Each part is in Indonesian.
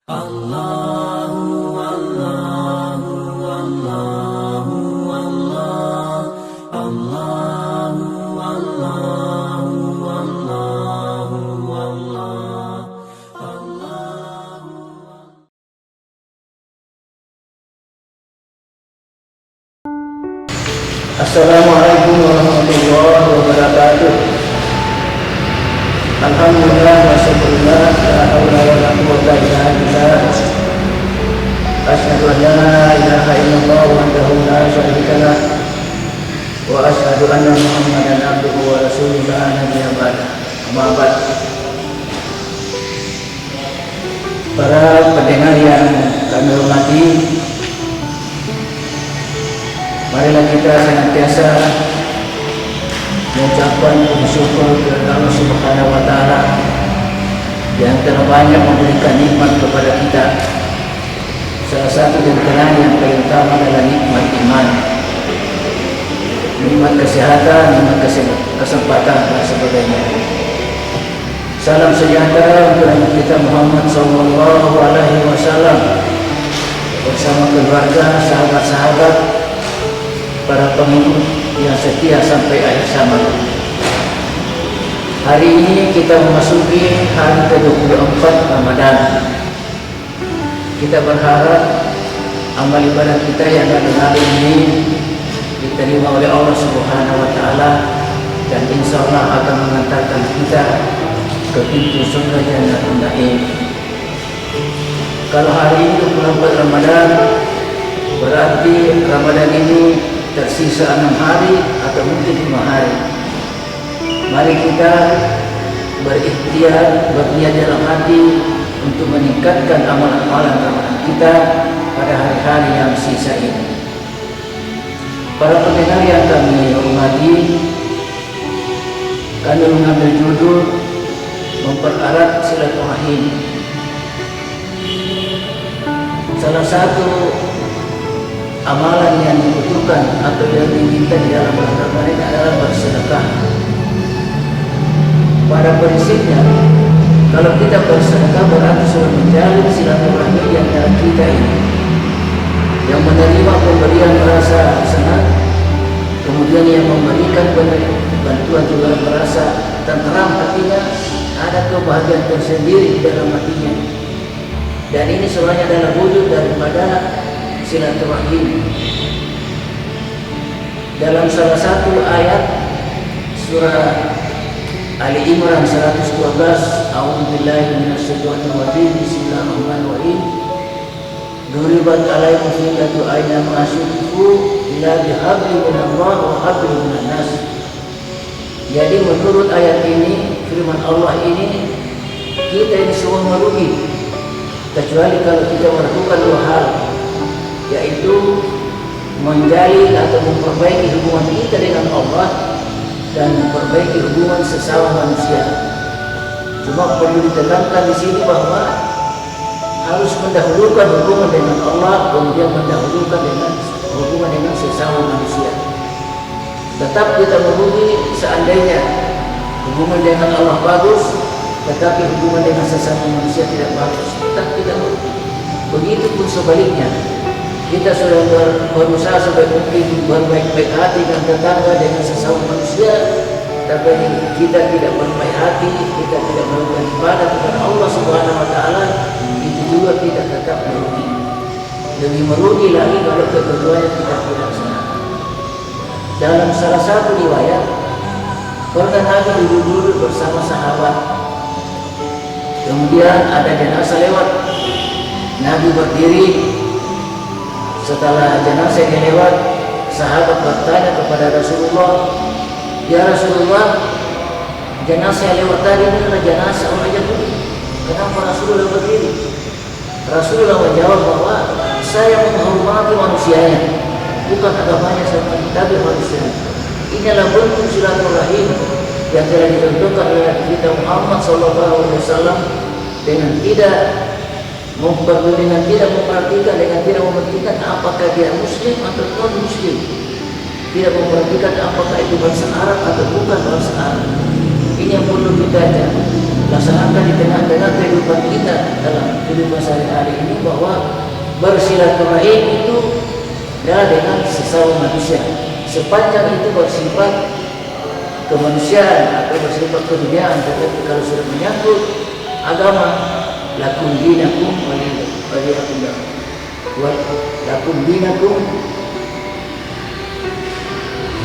Allahu Allahu Allahu Allah Allahu Allahu Allahu Allah Allahu. Assalamualaikum warahmatullahi wabarakatuh. Alhamdulillah wa syukurillah, la haula wa la quwwata illa billah. Asyhadu an la ilaha illallah wahdahu la syarika lah wa asyhadu anna Muhammadan abduhu wa rasuluhu la nabiyya ba'da. Amma ba'd. Para pendengar yang kami hormati, marilah kita senantiasa mengucapkan bersyukur kepada Allah Subhanahu wa taala yang telah banyak memberikan nikmat kepada kita. Salah satu di antara yang paling utama adalah nikmat iman, nikmat kesehatan, nikmat kesempatan dan sebagainya. Salam sejahtera untuk Nabi kita Muhammad sallallahu alaihi wasallam bersama keluarga, sahabat-sahabat, para pengikut yang setia sampai akhir zaman. Hari ini kita memasuki hari ke-24 Ramadan. Kita berharap amal ibadah kita yang ada hari ini diterima oleh Allah Subhanahu wa taala dan insya Allah akan mengantarkan kita ke pintu surga Jannatul Na'im. Kalau hari ini 24 Ramadan, berarti Ramadan ini tersisa 6 hari atau mungkin 5 hari. Mari kita berikhtiar, berniat dalam hati untuk meningkatkan amalan-amalan Ramadan kita pada hari-hari yang sisa ini. Para pendengar yang kami hormati, kami mengambil judul mempererat silaturahim. Salah satu amalan yang dibutuhkan atau yang diminta di dalam agama ini adalah bersedekah. Pada prinsipnya, kalau kita bersedekah berarti sudah menjalin silaturahmi di antara kita ini. Yang menerima pemberian merasa senang, kemudian yang memberikan bantuan juga merasa tenteram hatinya, ada kebahagiaan tersendiri di dalam hatinya. Dan ini semuanya adalah wujud daripada silaturahim. Dalam salah satu ayat surah Ali Imran 112, A'udzubillahi minasyaitonir rajim, Bismillahirrahmanirrahim. Duribat alaikum fitnatu aina ma syufu ila bihabli minallah wa habli minan nas. Jadi menurut ayat ini, firman Allah ini, kita ini semua merugi kecuali kalau kita melakukan dua hal, yaitu menjalin atau memperbaiki hubungan kita dengan Allah dan memperbaiki hubungan sesama manusia. Cuma perlu ditekankan di sini bahwa harus mendahulukan hubungan dengan Allah, kemudian mendahulukan dengan hubungan dengan sesama manusia. Tetap kita merugi seandainya hubungan dengan Allah bagus, tetapi hubungan dengan sesama manusia tidak bagus, tetap kita merugi. Begitupun sebaliknya, kita sudah berusaha sebaik mungkin berbaik-baik hati dengan tetangga, dengan sesama manusia, tapi kita tidak berbaik hati, kita tidak melakukan ibadah kepada Allah Subhanahu wa taala, itu juga kita tetap merugi. Lebih merugi lagi kalau keduanya kita tidak senang. Dalam salah satu riwayat, pernah Nabi duduk bersama sahabat, kemudian ada jenazah lewat, Nabi berdiri. Setelah jenazah yang lewat, sahabat bertanya kepada Rasulullah, "Ya Rasulullah, jenazah yang lewat tadi ini adalah jenazah orang Yahudi. Kenapa Rasulullah berdiri?" Rasulullah menjawab bahwa saya menghormati manusianya, bukan agamanya tapi manusianya. Ini adalah bentuk silaturahim yang telah ditentukan oleh kita Muhammad SAW dengan tidak dengan tidak memperhatikan, dengan tidak mementingkan apakah dia muslim atau non muslim, tidak memperhatikan apakah itu bangsa Arab atau bukan bangsa Arab. Ini yang perlu kita laksanakan di tengah-tengah kehidupan kita dalam kehidupan sehari-hari ini, bahwa bersilaturahim itu adalah dengan sesama manusia, sepanjang itu bersifat kemanusiaan atau bersifat keduniaan. Tetapi kalau sudah menyangkut agama, lakum dinakum waliyakum, lakum dinakum,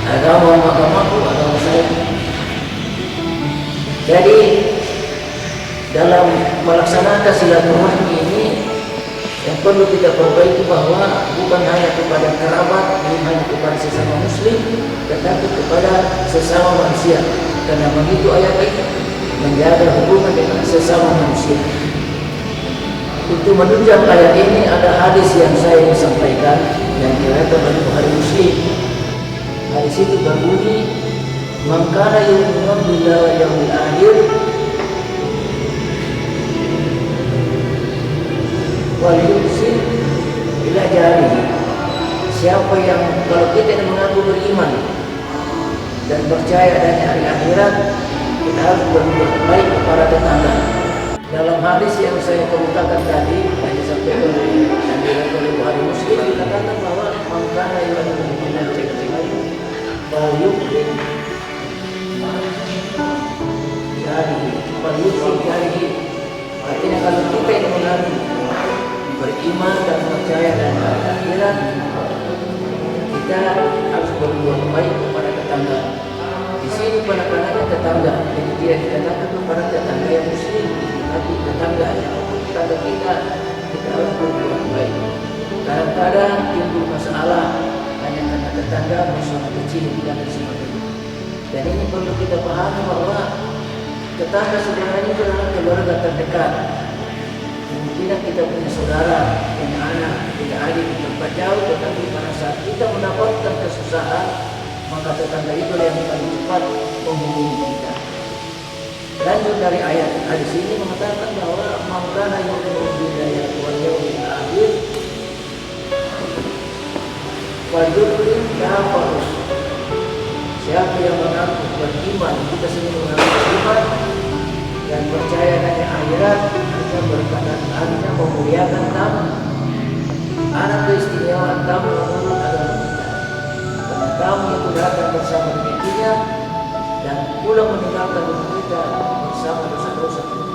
agamaku, agama saya. Jadi dalam melaksanakan silaturahmi ini yang perlu kita perbaiki, bahwa bukan hanya kepada kerabat, bukan hanya kepada sesama muslim, tetapi kepada sesama manusia. Karena begitu ayat ini menjaga hubungan dengan sesama manusia. Untuk menunjang ayat ini ada hadis yang saya ingin sampaikan yang diriwayatkan oleh Bukhari Muslim. Hadis itu berbunyi, "Man kana yu'minu billahi wal yawmil akhir wal yuhsin ila jarihi." Siapa yang, kalau kita yang mengaku beriman dan percaya adanya hari akhirat, kita harus berbuat baik kepada tetangga. Dalam hadis yang saya kemukakan tadi, yang disampaikan oleh Bukhari Muslim, dikatakan bahwa man kana yu'minu billahi wal yukrim jarihi. Artinya kalau kita yang mengaku beriman dan percaya dan hari akhirat, kita harus berbuat baik kepada tetangga. Di sini penekanannya tetangga, jadi tidak dikatakan kepada tetangga yang muslim, tapi tetangga kita harus berbuat baik. Kadang-kadang timbul masalah hanya karena tetangga masalah kecil dan sebagainya. Dan ini perlu kita pahami bahwa tetangga sebenarnya itu adalah keluarga terdekat. Mungkin kita punya saudara, punya anak, punya adik di tempat jauh, tetapi pada saat kita mendapatkan kesusahan, maka tetangga itu yang paling cepat menghubungi kita. Lanjut dari ayat hadis ini mengatakan bahwa man kana yu'minu billahi wal yawmil akhir falyukrim jafahu. Siapa yang mengaku beriman, kita semua mengaku beriman dan percaya dengan akhirat, kita berkatan artinya memuliakan tamu. Anak keistimewaan tamu menurut agama kita. Karena tamu itu datang bersama dengan kita dan pulang meninggalkan rumah kita bersama dosa-dosa kita.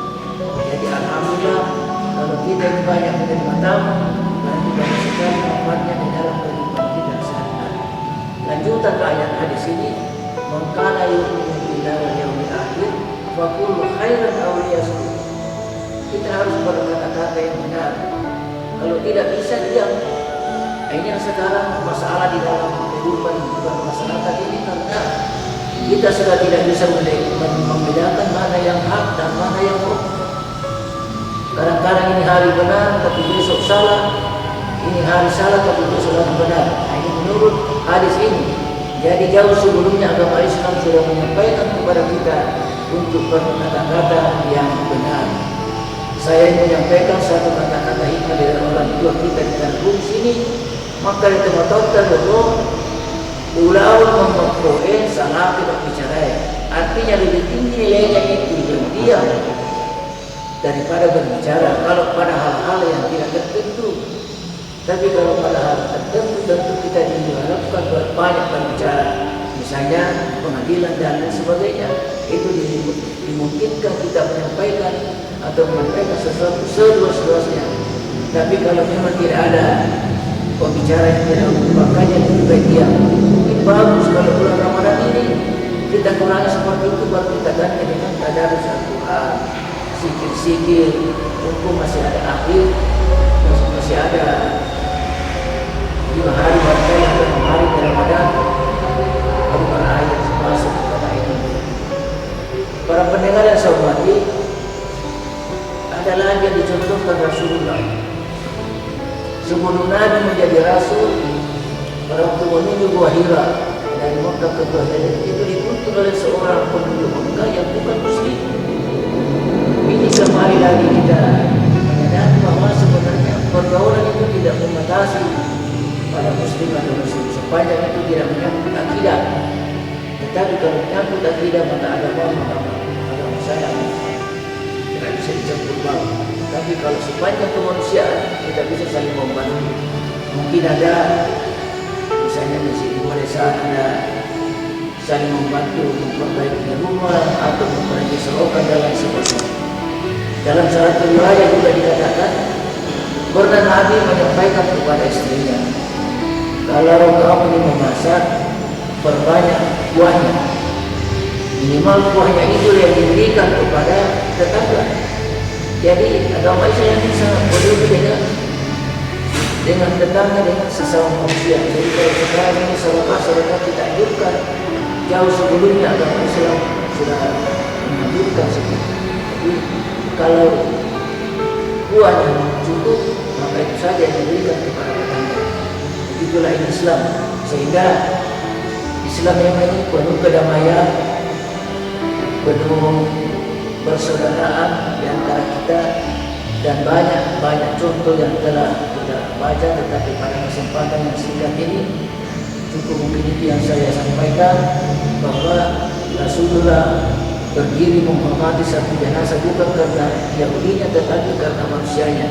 Jadi alhamdulillah kalau kita ini banyak menerima tamu, berarti banyak sekali manfaatnya di dalam kehidupan kita sehari-hari. Lanjutan ayat hadis ini, man kana yu'minu billahi wal yawmil akhir faqul khairan aw liyasmut. Kita harus berkata-kata yang benar. Kalau tidak bisa diam. Ini yang sekarang masalah di dalam kehidupan masyarakat ini, karena kita sudah tidak bisa membedakan mana yang hak dan mana yang bohong. Kadang-kadang ini hari benar tapi besok salah, ini hari salah tapi besok lagi benar. Nah, ini menurut hadis ini. Jadi jauh sebelumnya agama Islam sudah menyampaikan kepada kita untuk berkata-kata yang benar. Saya menyampaikan satu kata-kata hikmah dari orang tua kita di dalam bumi sini, maka itu mengatakan bahwa ulau memperoleh salah tidak bicara. Artinya lebih tinggi nilainya itu diam daripada berbicara. Kalau pada hal-hal yang tidak tertentu, tapi kalau pada hal tertentu tentu kita diharapkan banyak berbicara. Misalnya pengadilan dan lain sebagainya, itu dimungkinkan kita menyampaikan atau menyampaikan sesuatu seluas-luasnya. Tapi kalau memang tidak ada pembicara yang tidak makanya lebih baik diam. Ini bagus kalau bulan Ramadan ini kita kurangi seperti itu, baru kita ganti dengan tadarus Al-Quran, zikir-zikir, mumpung masih ada akhir, masih ada 5 hari barangkali atau 6 hari di Ramadan, baru ayat masuk kepada itu. Para pendengar yang saya hormati, adalah yang dicontohkan Rasulullah. Sebelum Nabi menjadi Rasul, pada waktu menuju Gua Hira dari Mekah ke Gua Hira itu dituntut oleh seorang penduduk Mekah yang bukan Muslim. Ini kembali lagi kita menyadari bahwa sebenarnya pergaulan itu tidak membatasi pada Muslim atau Muslim sepanjang itu tidak menyangkut akidah. Tetapi kalau menyangkut akidah maka agama saya. bisa dicampur baur. Tapi kalau sepanjang kemanusiaan kita bisa saling membantu. Mungkin ada misalnya di luar desa ada saling membantu memperbaiki rumah atau memperbaiki selokan dan lain sebagainya. Dalam satu riwayat juga dikatakan pernah Nabi menyampaikan kepada istrinya, kalau kamu ini memasak, perbanyak kuahnya. Minimal kuahnya itu yang diberikan kepada tetangga. Jadi agama Islam ini sangat peduli dengan tetangga, dengan sesama manusia. Jadi kalau sekarang ini sedekah kita anjurkan, jauh sebelumnya agama Islam sudah menganjurkan seperti. Jadi kalau kuahnya cukup, maka itu saja yang diberikan kepada tetangga. Itulah ini Islam, sehingga Islam yang ini penuh kedamaian, penuh persaudaraan di antara kita, dan banyak contoh yang telah kita baca. Tetapi pada kesempatan yang singkat ini cukup mungkin itu yang saya sampaikan, bahwa Rasulullah berdiri menghormati satu jenazah bukan karena Yahudinya tetapi karena manusianya.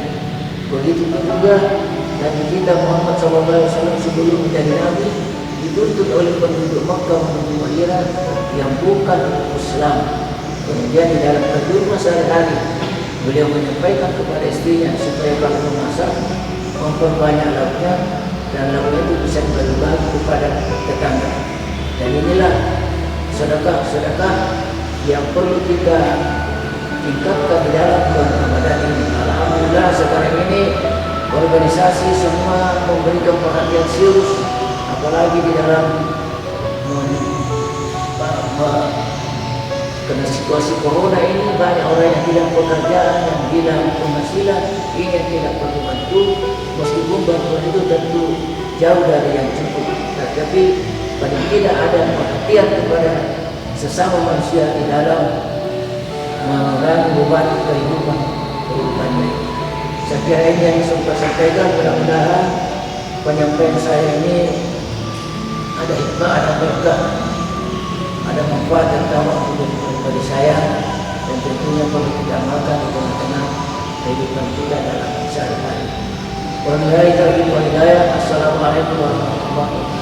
Begitu juga Nabi kita Muhammad SAW sebelum menjadi Nabi dituntut oleh penduduk Makkah menuju Madinah yang bukan Islam. Kemudian di dalam kehidupan sehari-hari beliau menyampaikan kepada istrinya supaya kalau memasak memperbanyak lauknya dan lauknya itu bisa dibagi kepada tetangga. Dan inilah sedekah yang perlu kita tingkatkan di dalam bulan Ramadan ini. Alhamdulillah sekarang ini organisasi semua memberikan perhatian serius, apalagi di dalam karena situasi corona ini banyak orang yang hilang pekerjaan, yang hilang penghasilan, ini yang tidak perlu bantu, meskipun bantuan itu tentu jauh dari yang cukup, tetapi paling tidak ada perhatian kepada sesama manusia di dalam mengurangi beban kehidupannya. Saya kira ini yang bisa saya sampaikan. Mudah-mudahan penyampaian saya ini ada hikmah, ada berkah, ada manfaat dan tambahan bagi saya, dan tentunya perlu kita amalkan di tengah-tengah kehidupan kita dalam sehari-hari. Wabillahi taufiq wal hidayah. Assalamualaikum warahmatullahi wabarakatuh.